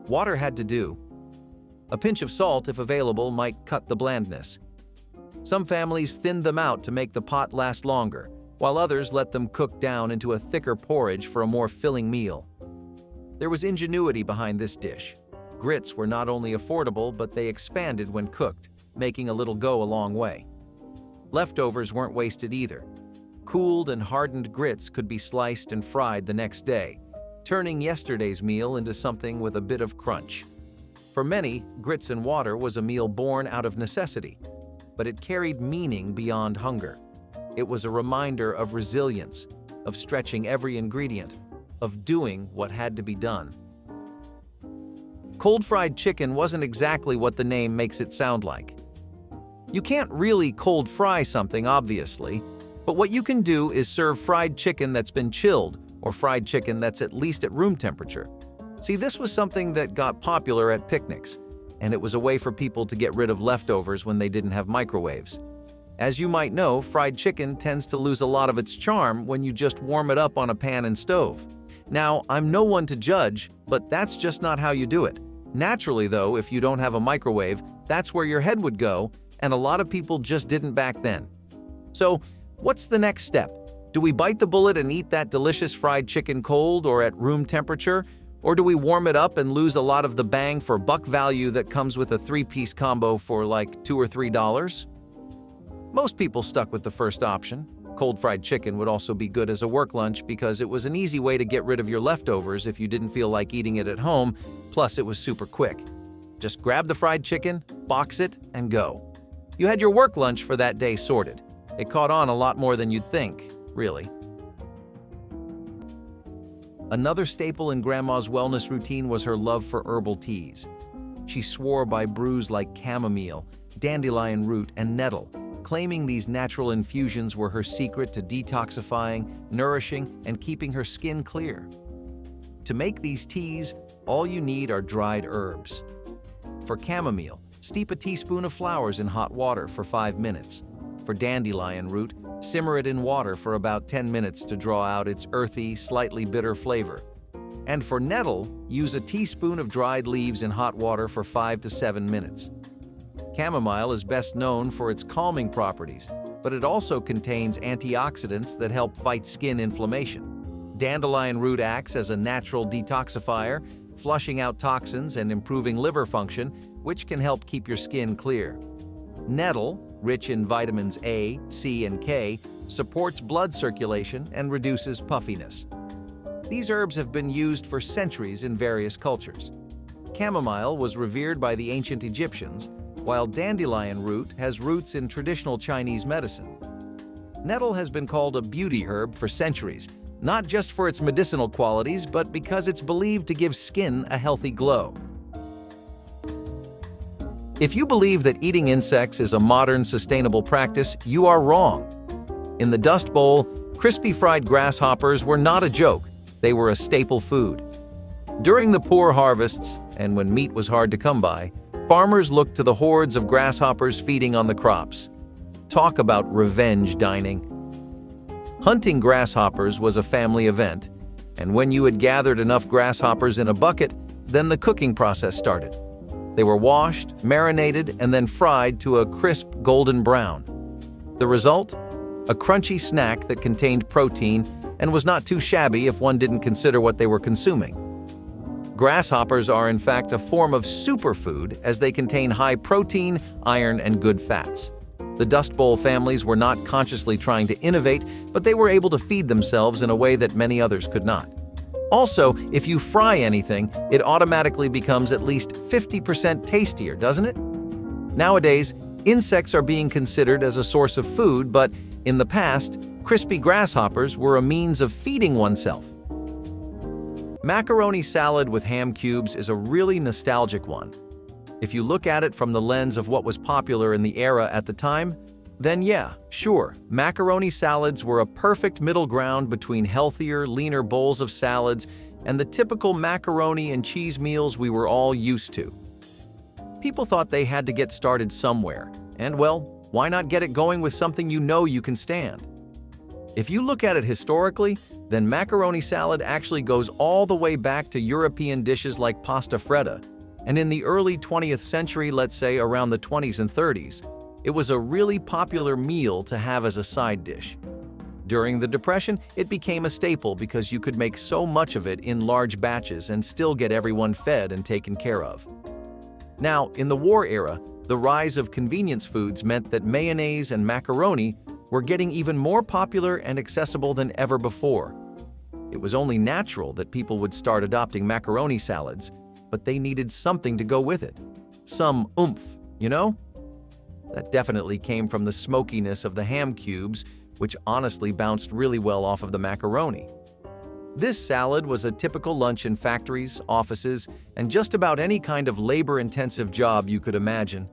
Water had to do. A pinch of salt, if available, might cut the blandness. Some families thinned them out to make the pot last longer, while others let them cook down into a thicker porridge for a more filling meal. There was ingenuity behind this dish. Grits were not only affordable, but they expanded when cooked, making a little go a long way. Leftovers weren't wasted either. Cooled and hardened grits could be sliced and fried the next day, turning yesterday's meal into something with a bit of crunch. For many, grits and water was a meal born out of necessity, but it carried meaning beyond hunger. It was a reminder of resilience, of stretching every ingredient, of doing what had to be done. Cold fried chicken wasn't exactly what the name makes it sound like. You can't really cold fry something, obviously, but what you can do is serve fried chicken that's been chilled, or fried chicken that's at least at room temperature. See, this was something that got popular at picnics, and it was a way for people to get rid of leftovers when they didn't have microwaves. As you might know, fried chicken tends to lose a lot of its charm when you just warm it up on a pan and stove. Now, I'm no one to judge, but that's just not how you do it. Naturally, though, if you don't have a microwave, that's where your head would go, and a lot of people just didn't back then. So, what's the next step? Do we bite the bullet and eat that delicious fried chicken cold or at room temperature? Or do we warm it up and lose a lot of the bang for buck value that comes with a 3-piece combo for like $2 or $3? Most people stuck with the first option. Cold fried chicken would also be good as a work lunch because it was an easy way to get rid of your leftovers if you didn't feel like eating it at home, plus it was super quick. Just grab the fried chicken, box it, and go. You had your work lunch for that day sorted. It caught on a lot more than you'd think, really. Another staple in Grandma's wellness routine was her love for herbal teas. She swore by brews like chamomile, dandelion root, and nettle, claiming these natural infusions were her secret to detoxifying, nourishing, and keeping her skin clear. To make these teas, all you need are dried herbs. For chamomile, steep a teaspoon of flowers in hot water for 5 minutes. For dandelion root, simmer it in water for about 10 minutes to draw out its earthy, slightly bitter flavor. And for nettle, use a teaspoon of dried leaves in hot water for 5 to 7 minutes. Chamomile is best known for its calming properties, but it also contains antioxidants that help fight skin inflammation. Dandelion root acts as a natural detoxifier, flushing out toxins and improving liver function, which can help keep your skin clear. Nettle, rich in vitamins A, C, and K, supports blood circulation and reduces puffiness. These herbs have been used for centuries in various cultures. Chamomile was revered by the ancient Egyptians, while dandelion root has roots in traditional Chinese medicine. Nettle has been called a beauty herb for centuries, not just for its medicinal qualities, but because it's believed to give skin a healthy glow. If you believe that eating insects is a modern, sustainable practice, you are wrong. In the Dust Bowl, crispy fried grasshoppers were not a joke. They were a staple food. During the poor harvests, and when meat was hard to come by, farmers looked to the hordes of grasshoppers feeding on the crops. Talk about revenge dining. Hunting grasshoppers was a family event, and when you had gathered enough grasshoppers in a bucket, then the cooking process started. They were washed, marinated, and then fried to a crisp golden brown. The result? A crunchy snack that contained protein and was not too shabby if one didn't consider what they were consuming. Grasshoppers are in fact a form of superfood as they contain high protein, iron, and good fats. The Dust Bowl families were not consciously trying to innovate, but they were able to feed themselves in a way that many others could not. Also, if you fry anything, it automatically becomes at least 50% tastier, doesn't it? Nowadays, insects are being considered as a source of food, but in the past, crispy grasshoppers were a means of feeding oneself. Macaroni salad with ham cubes is a really nostalgic one. If you look at it from the lens of what was popular in the era at the time, then yeah, sure, macaroni salads were a perfect middle ground between healthier, leaner bowls of salads and the typical macaroni and cheese meals we were all used to. People thought they had to get started somewhere, and well, why not get it going with something you know you can stand? If you look at it historically, then macaroni salad actually goes all the way back to European dishes like pasta fredda, and in the early 20th century, let's say around the 20s and 30s, it was a really popular meal to have as a side dish. During the Depression, it became a staple because you could make so much of it in large batches and still get everyone fed and taken care of. Now, in the war era, the rise of convenience foods meant that mayonnaise and macaroni were getting even more popular and accessible than ever before. It was only natural that people would start adopting macaroni salads, but they needed something to go with it. Some oomph, you know? That definitely came from the smokiness of the ham cubes, which honestly bounced really well off of the macaroni. This salad was a typical lunch in factories, offices, and just about any kind of labor-intensive job you could imagine.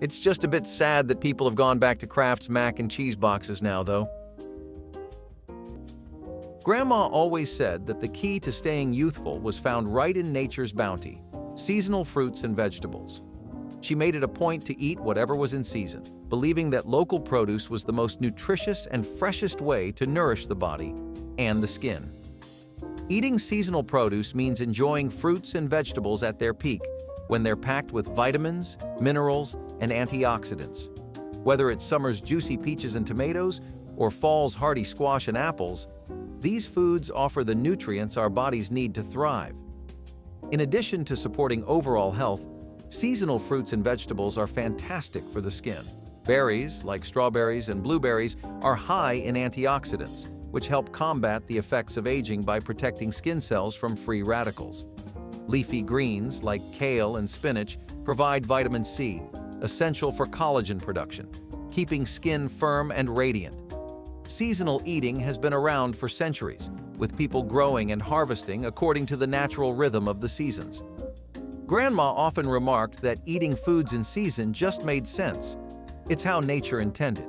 It's just a bit sad that people have gone back to Kraft's mac and cheese boxes now, though. Grandma always said that the key to staying youthful was found right in nature's bounty, seasonal fruits and vegetables. She made it a point to eat whatever was in season, believing that local produce was the most nutritious and freshest way to nourish the body and the skin. Eating seasonal produce means enjoying fruits and vegetables at their peak, when they're packed with vitamins, minerals, and antioxidants. Whether it's summer's juicy peaches and tomatoes or fall's hearty squash and apples, these foods offer the nutrients our bodies need to thrive. In addition to supporting overall health, seasonal fruits and vegetables are fantastic for the skin. Berries, like strawberries and blueberries, are high in antioxidants, which help combat the effects of aging by protecting skin cells from free radicals. Leafy greens, like kale and spinach, provide vitamin C, essential for collagen production, keeping skin firm and radiant. Seasonal eating has been around for centuries, with people growing and harvesting according to the natural rhythm of the seasons. Grandma often remarked that eating foods in season just made sense. It's how nature intended.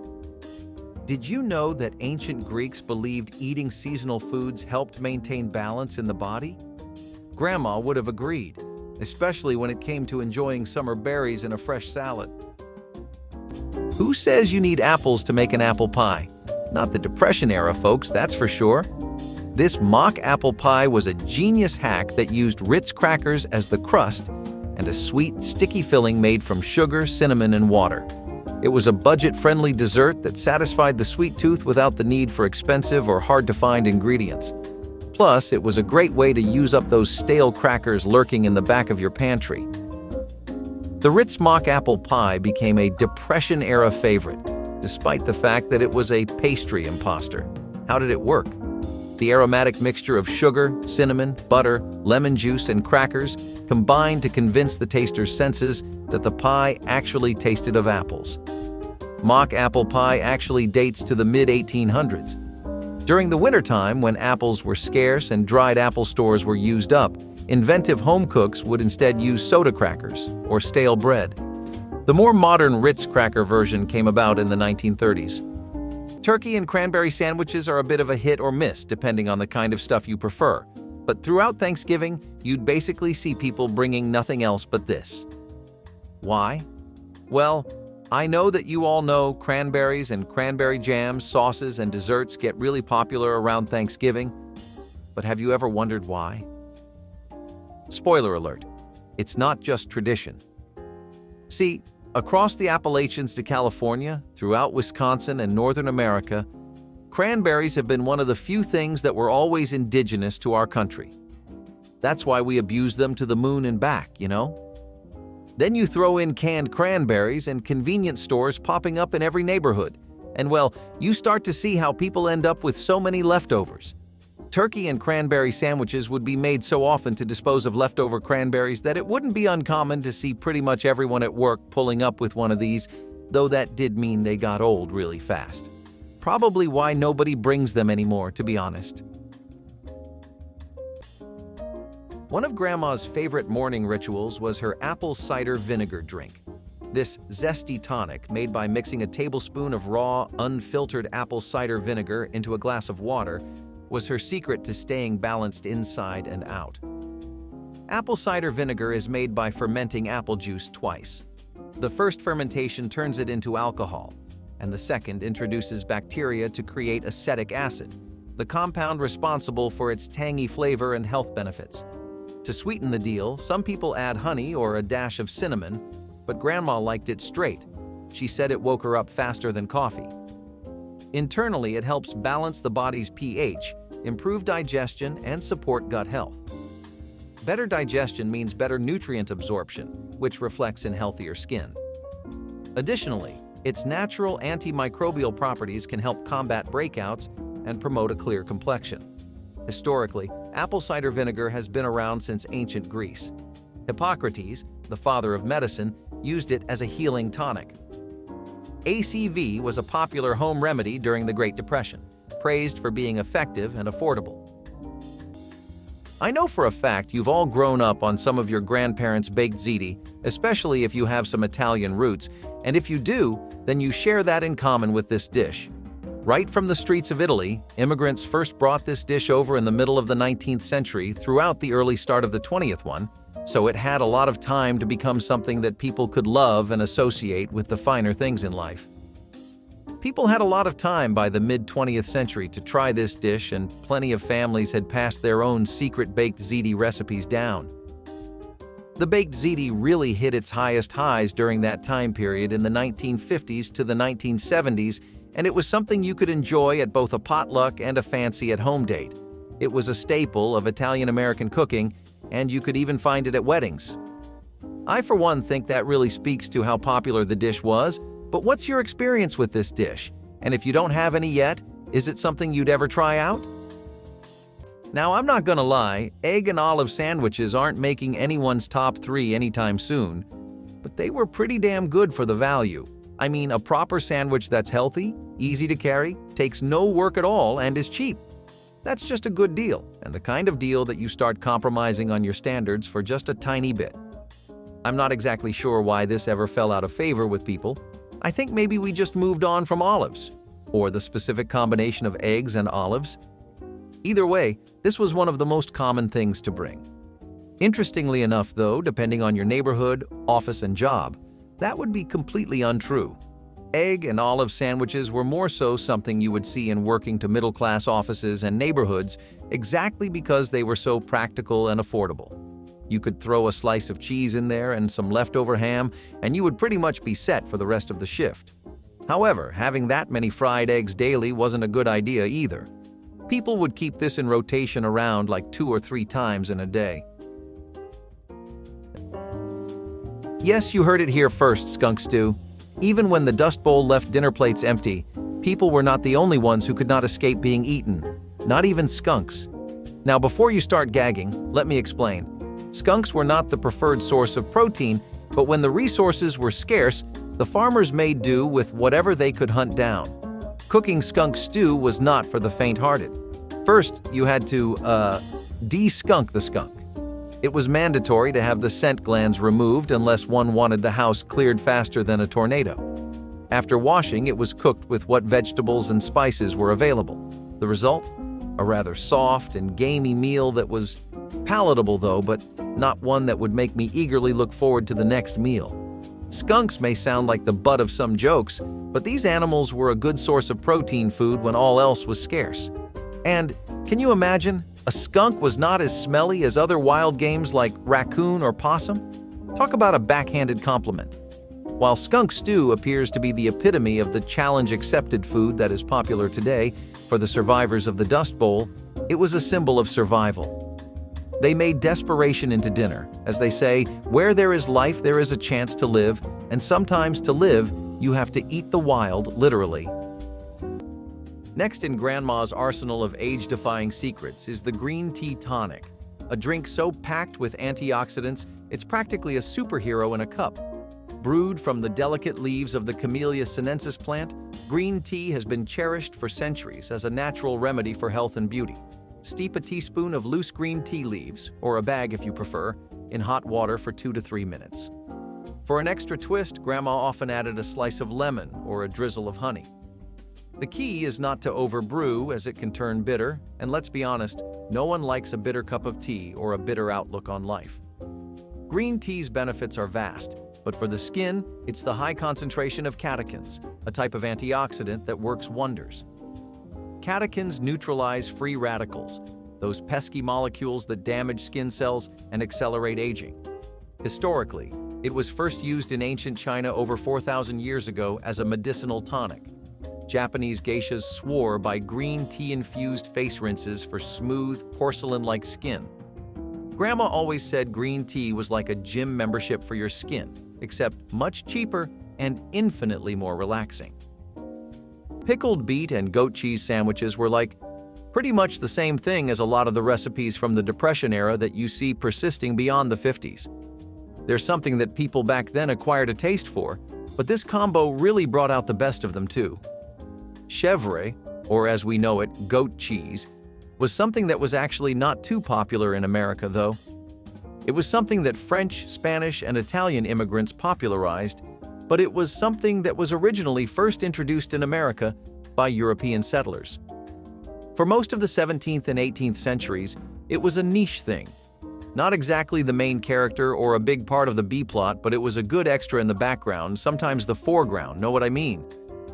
Did you know that ancient Greeks believed eating seasonal foods helped maintain balance in the body? Grandma would have agreed, especially when it came to enjoying summer berries in a fresh salad. Who says you need apples to make an apple pie? Not the Depression era, folks, that's for sure. This mock apple pie was a genius hack that used Ritz crackers as the crust and a sweet, sticky filling made from sugar, cinnamon, and water. It was a budget-friendly dessert that satisfied the sweet tooth without the need for expensive or hard-to-find ingredients. Plus, it was a great way to use up those stale crackers lurking in the back of your pantry. The Ritz mock apple pie became a Depression-era favorite, despite the fact that it was a pastry imposter. How did it work? The aromatic mixture of sugar, cinnamon, butter, lemon juice, and crackers combined to convince the taster's senses that the pie actually tasted of apples. Mock apple pie actually dates to the mid-1800s. During the wintertime, when apples were scarce and dried apple stores were used up, inventive home cooks would instead use soda crackers or stale bread. The more modern Ritz cracker version came about in the 1930s. Turkey and cranberry sandwiches are a bit of a hit or miss, depending on the kind of stuff you prefer. But throughout Thanksgiving, you'd basically see people bringing nothing else but this. Why? Well, I know that you all know cranberries and cranberry jams, sauces, and desserts get really popular around Thanksgiving, but have you ever wondered why? Spoiler alert, it's not just tradition. See, across the Appalachians to California, throughout Wisconsin and Northern America, cranberries have been one of the few things that were always indigenous to our country. That's why we abuse them to the moon and back, you know? Then you throw in canned cranberries and convenience stores popping up in every neighborhood. And well, you start to see how people end up with so many leftovers. Turkey and cranberry sandwiches would be made so often to dispose of leftover cranberries that it wouldn't be uncommon to see pretty much everyone at work pulling up with one of these, though that did mean they got old really fast. Probably why nobody brings them anymore, to be honest. One of Grandma's favorite morning rituals was her apple cider vinegar drink. This zesty tonic, made by mixing a tablespoon of raw, unfiltered apple cider vinegar into a glass of water, was her secret to staying balanced inside and out. Apple cider vinegar is made by fermenting apple juice twice. The first fermentation turns it into alcohol, and the second introduces bacteria to create acetic acid, the compound responsible for its tangy flavor and health benefits. To sweeten the deal, some people add honey or a dash of cinnamon, but Grandma liked it straight. She said it woke her up faster than coffee. Internally, it helps balance the body's pH, improve digestion, and support gut health. Better digestion means better nutrient absorption, which reflects in healthier skin. Additionally, its natural antimicrobial properties can help combat breakouts and promote a clear complexion. Historically, apple cider vinegar has been around since ancient Greece. Hippocrates, the father of medicine, used it as a healing tonic. ACV was a popular home remedy during the Great Depression, praised for being effective and affordable. I know for a fact you've all grown up on some of your grandparents' baked ziti, especially if you have some Italian roots, and if you do, then you share that in common with this dish. Right from the streets of Italy, immigrants first brought this dish over in the middle of the 19th century throughout the early start of the 20th one, so it had a lot of time to become something that people could love and associate with the finer things in life. People had a lot of time by the mid-20th century to try this dish, and plenty of families had passed their own secret baked ziti recipes down. The baked ziti really hit its highest highs during that time period in the 1950s to the 1970s, and it was something you could enjoy at both a potluck and a fancy at-home date. It was a staple of Italian-American cooking, and you could even find it at weddings. I, for one, think that really speaks to how popular the dish was, but what's your experience with this dish? And if you don't have any yet, is it something you'd ever try out? Now, I'm not gonna lie, egg and olive sandwiches aren't making anyone's top 3 anytime soon, but they were pretty damn good for the value. I mean, a proper sandwich that's healthy, easy to carry, takes no work at all, and is cheap. That's just a good deal, and the kind of deal that you start compromising on your standards for just a tiny bit. I'm not exactly sure why this ever fell out of favor with people. I think maybe we just moved on from olives, or the specific combination of eggs and olives. Either way, this was one of the most common things to bring. Interestingly enough, though, depending on your neighborhood, office, and job, that would be completely untrue. Egg and olive sandwiches were more so something you would see in working to middle-class offices and neighborhoods exactly because they were so practical and affordable. You could throw a slice of cheese in there and some leftover ham, and you would pretty much be set for the rest of the shift. However, having that many fried eggs daily wasn't a good idea either. People would keep this in rotation around like 2 or 3 times in a day. Yes, you heard it here first, skunk stew. Even when the Dust Bowl left dinner plates empty, people were not the only ones who could not escape being eaten. Not even skunks. Now, before you start gagging, let me explain. Skunks were not the preferred source of protein, but when the resources were scarce, the farmers made do with whatever they could hunt down. Cooking skunk stew was not for the faint-hearted. First, you had to, de-skunk the skunk. It was mandatory to have the scent glands removed unless one wanted the house cleared faster than a tornado. After washing, it was cooked with what vegetables and spices were available. The result? A rather soft and gamey meal that was palatable though, but not one that would make me eagerly look forward to the next meal. Skunks may sound like the butt of some jokes, but these animals were a good source of protein food when all else was scarce. And can you imagine? A skunk was not as smelly as other wild games like raccoon or possum. Talk about a backhanded compliment. While skunk stew appears to be the epitome of the challenge-accepted food that is popular today for the survivors of the Dust Bowl, it was a symbol of survival. They made desperation into dinner. As they say, where there is life, there is a chance to live, and sometimes to live, you have to eat the wild, literally. Next in Grandma's arsenal of age-defying secrets is the green tea tonic, a drink so packed with antioxidants, it's practically a superhero in a cup. Brewed from the delicate leaves of the Camellia sinensis plant, green tea has been cherished for centuries as a natural remedy for health and beauty. Steep a teaspoon of loose green tea leaves, or a bag if you prefer, in hot water for 2 to 3 minutes. For an extra twist, Grandma often added a slice of lemon or a drizzle of honey. The key is not to overbrew as it can turn bitter, and let's be honest, no one likes a bitter cup of tea or a bitter outlook on life. Green tea's benefits are vast, but for the skin, it's the high concentration of catechins, a type of antioxidant that works wonders. Catechins neutralize free radicals, those pesky molecules that damage skin cells and accelerate aging. Historically, it was first used in ancient China over 4,000 years ago as a medicinal tonic. Japanese geishas swore by green tea-infused face rinses for smooth, porcelain-like skin. Grandma always said green tea was like a gym membership for your skin, except much cheaper and infinitely more relaxing. Pickled beet and goat cheese sandwiches were like pretty much the same thing as a lot of the recipes from the Depression era that you see persisting beyond the 50s. There's something that people back then acquired a taste for, but this combo really brought out the best of them too. Chèvre, or as we know it, goat cheese, was something that was actually not too popular in America though. It was something that French, Spanish, and Italian immigrants popularized, but it was something that was originally first introduced in America by European settlers. For most of the 17th and 18th centuries, it was a niche thing. Not exactly the main character or a big part of the B-plot, but it was a good extra in the background, sometimes the foreground, know what I mean?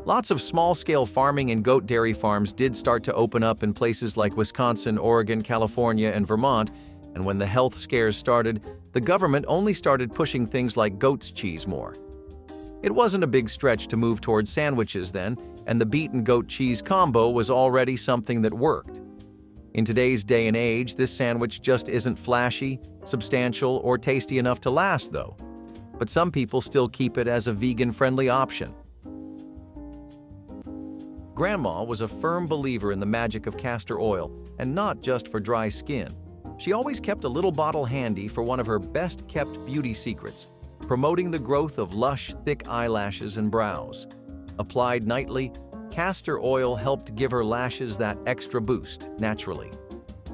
Lots of small-scale farming and goat dairy farms did start to open up in places like Wisconsin, Oregon, California, and Vermont, And when the health scares started, the government only started pushing things like goat's cheese more. It wasn't a big stretch to move towards sandwiches then, and the beet and goat cheese combo was already something that worked. In today's day and age, this sandwich just isn't flashy, substantial, or tasty enough to last, though. But some people still keep it as a vegan-friendly option. Grandma was a firm believer in the magic of castor oil, and not just for dry skin. She always kept a little bottle handy for one of her best-kept beauty secrets, promoting the growth of lush, thick eyelashes and brows. Applied nightly, castor oil helped give her lashes that extra boost, naturally.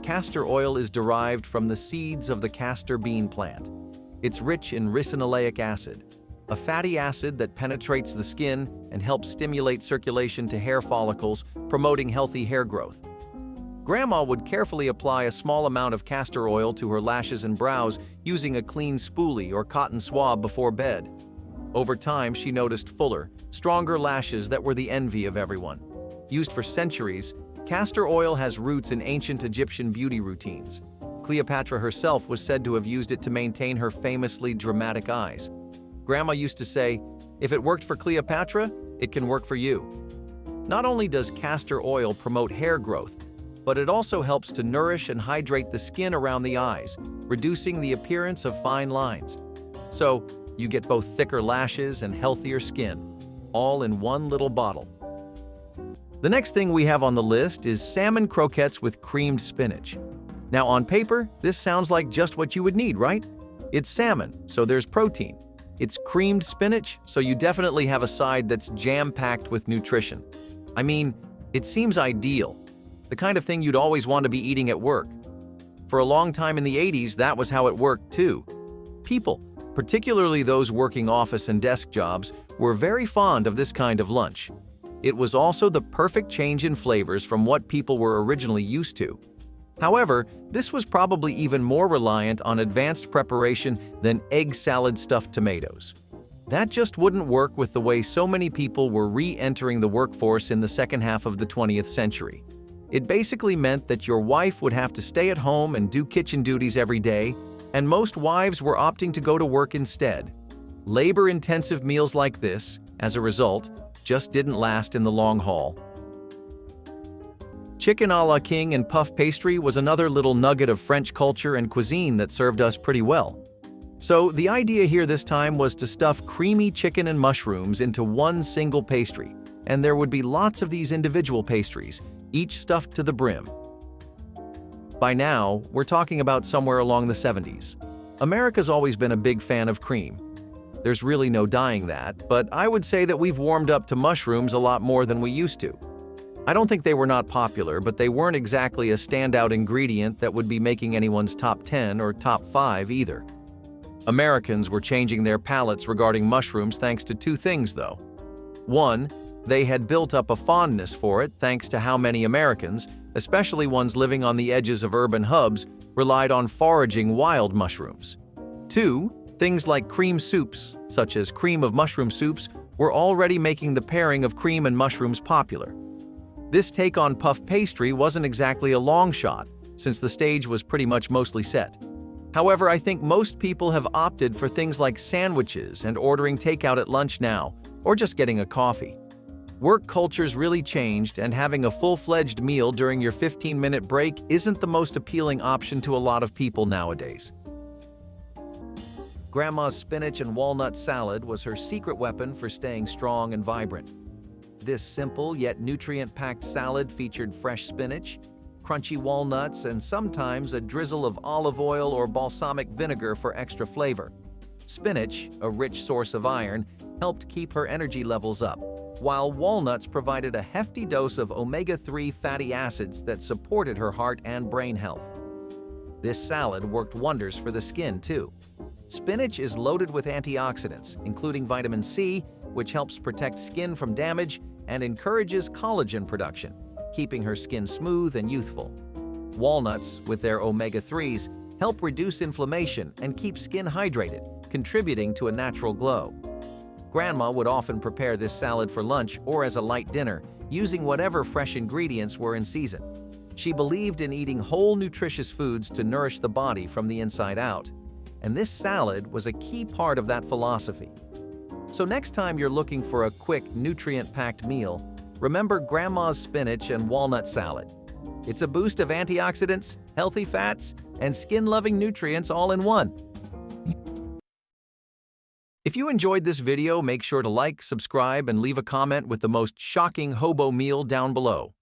Castor oil is derived from the seeds of the castor bean plant. It's rich in ricinoleic acid, a fatty acid that penetrates the skin and helps stimulate circulation to hair follicles, promoting healthy hair growth. Grandma would carefully apply a small amount of castor oil to her lashes and brows using a clean spoolie or cotton swab before bed. Over time, she noticed fuller, stronger lashes that were the envy of everyone. Used for centuries, castor oil has roots in ancient Egyptian beauty routines. Cleopatra herself was said to have used it to maintain her famously dramatic eyes. Grandma used to say, "If it worked for Cleopatra, it can work for you." Not only does castor oil promote hair growth, but it also helps to nourish and hydrate the skin around the eyes, reducing the appearance of fine lines. So, you get both thicker lashes and healthier skin, all in one little bottle. The next thing we have on the list is salmon croquettes with creamed spinach. Now, on paper, this sounds like just what you would need, right? It's salmon, so there's protein. It's creamed spinach, so you definitely have a side that's jam-packed with nutrition. I mean, it seems ideal, the kind of thing you'd always want to be eating at work. For a long time in the 80s, that was how it worked too. People, particularly those working office and desk jobs, were very fond of this kind of lunch. It was also the perfect change in flavors from what people were originally used to. However, this was probably even more reliant on advanced preparation than egg salad stuffed tomatoes. That just wouldn't work with the way so many people were re-entering the workforce in the second half of the 20th century. It basically meant that your wife would have to stay at home and do kitchen duties every day, and most wives were opting to go to work instead. Labor-intensive meals like this, as a result, just didn't last in the long haul. Chicken a la king and puff pastry was another little nugget of French culture and cuisine that served us pretty well. So the idea here this time was to stuff creamy chicken and mushrooms into one single pastry, and there would be lots of these individual pastries, each stuffed to the brim. By now, we're talking about somewhere along the 70s. America's always been a big fan of cream. There's really no denying that, but I would say that we've warmed up to mushrooms a lot more than we used to. I don't think they were not popular, but they weren't exactly a standout ingredient that would be making anyone's top 10 or top 5 either. Americans were changing their palates regarding mushrooms thanks to two things, though. One, they had built up a fondness for it thanks to how many Americans, especially ones living on the edges of urban hubs, relied on foraging wild mushrooms. Two, things like cream soups, such as cream of mushroom soups, were already making the pairing of cream and mushrooms popular. This take on puff pastry wasn't exactly a long shot, since the stage was pretty much mostly set. However, I think most people have opted for things like sandwiches and ordering takeout at lunch now, or just getting a coffee. Work cultures really changed, and having a full-fledged meal during your 15-minute break isn't the most appealing option to a lot of people nowadays. Grandma's spinach and walnut salad was her secret weapon for staying strong and vibrant. This simple yet nutrient-packed salad featured fresh spinach, crunchy walnuts, and sometimes a drizzle of olive oil or balsamic vinegar for extra flavor. Spinach, a rich source of iron, helped keep her energy levels up, while walnuts provided a hefty dose of omega-3 fatty acids that supported her heart and brain health. This salad worked wonders for the skin, too. Spinach is loaded with antioxidants, including vitamin C, which helps protect skin from damage and encourages collagen production, keeping her skin smooth and youthful. Walnuts, with their omega-3s, help reduce inflammation and keep skin hydrated, contributing to a natural glow. Grandma would often prepare this salad for lunch or as a light dinner, using whatever fresh ingredients were in season. She believed in eating whole nutritious foods to nourish the body from the inside out, and this salad was a key part of that philosophy. So next time you're looking for a quick, nutrient-packed meal, remember Grandma's spinach and walnut salad. It's a boost of antioxidants, healthy fats, and skin-loving nutrients all in one. If you enjoyed this video, make sure to like, subscribe, and leave a comment with the most shocking hobo meal down below.